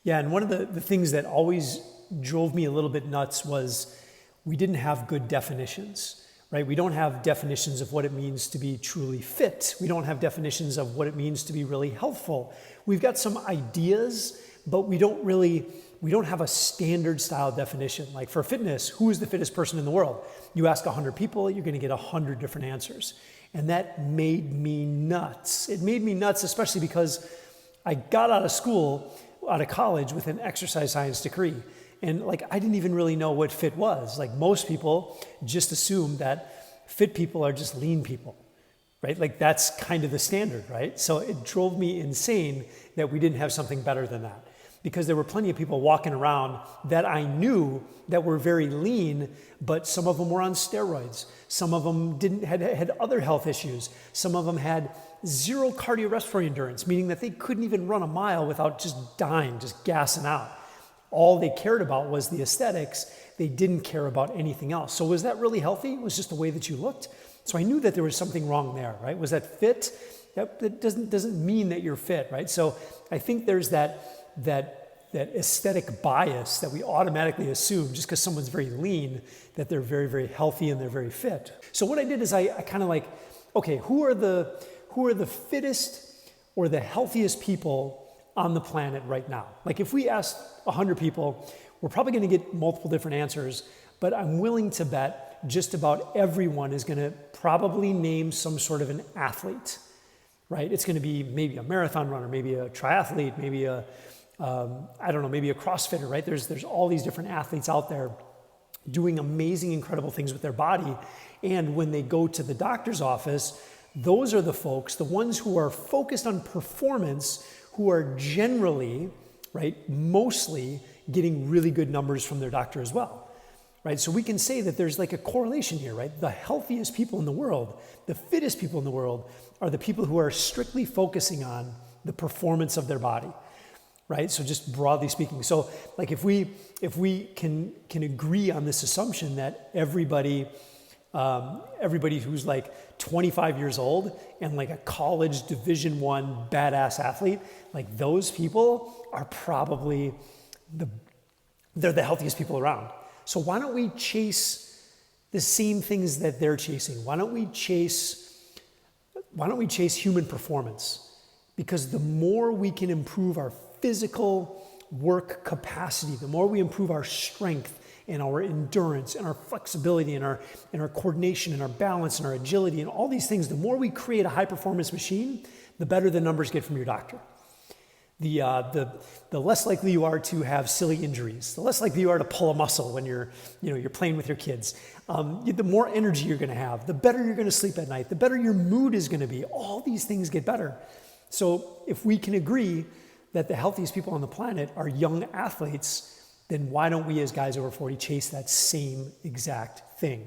Yeah, and one of the things that always drove me a little bit nuts was we didn't have good definitions, right? We don't have definitions of what it means to be truly fit. We don't have definitions of what it means to be really healthful. We've got some ideas, but we don't have a standard style definition. Like for fitness, who is the fittest person in the world? You ask 100 people, you're gonna get 100 different answers. And that made me nuts. It made me nuts, especially because I got out of college with an exercise science degree. And I didn't even really know what fit was. Like most people just assume that fit people are just lean people, right? Like that's kind of the standard, right? So it drove me insane that we didn't have something better than that. Because there were plenty of people walking around that I knew that were very lean, but some of them were on steroids. Some of them had other health issues. Some of them had zero cardiorespiratory endurance, meaning that they couldn't even run a mile without just dying, just gassing out. All they cared about was the aesthetics. They didn't care about anything else. So was that really healthy? It was just the way that you looked. So I knew that there was something wrong there, right? Was that fit? That doesn't mean that you're fit, right? So I think there's that aesthetic bias that we automatically assume just because someone's very lean, that they're very, very healthy and they're very fit. So what I did is I kind of okay, who are the fittest or the healthiest people on the planet right now? Like if we asked 100 people, we're probably going to get multiple different answers, but I'm willing to bet just about everyone is going to probably name some sort of an athlete, right? It's going to be maybe a marathon runner, maybe a triathlete, maybe maybe a CrossFitter, right? There's all these different athletes out there doing amazing, incredible things with their body. And when they go to the doctor's office, those are the folks, the ones who are focused on performance, who are generally, right, mostly getting really good numbers from their doctor as well, right? So we can say that there's like a correlation here, right? The healthiest people in the world, the fittest people in the world are the people who are strictly focusing on the performance of their body, right? So just broadly speaking. So like if we can agree on this assumption that everybody who's like 25 years old and like a college Division I badass athlete, like those people are probably they're the healthiest people around. So why don't we chase the same things that they're chasing? Why don't we chase human performance? Because the more we can improve our physical work capacity, the more we improve our strength and our endurance and our flexibility and our coordination and our balance and our agility and all these things, the more we create a high performance machine, the better the numbers get from your doctor. The less likely you are to have silly injuries, the less likely you are to pull a muscle when you're playing with your kids. The more energy you're going to have, the better you're going to sleep at night, the better your mood is going to be. All these things get better. So if we can agree that the healthiest people on the planet are young athletes, then why don't we as guys over 40 chase that same exact thing?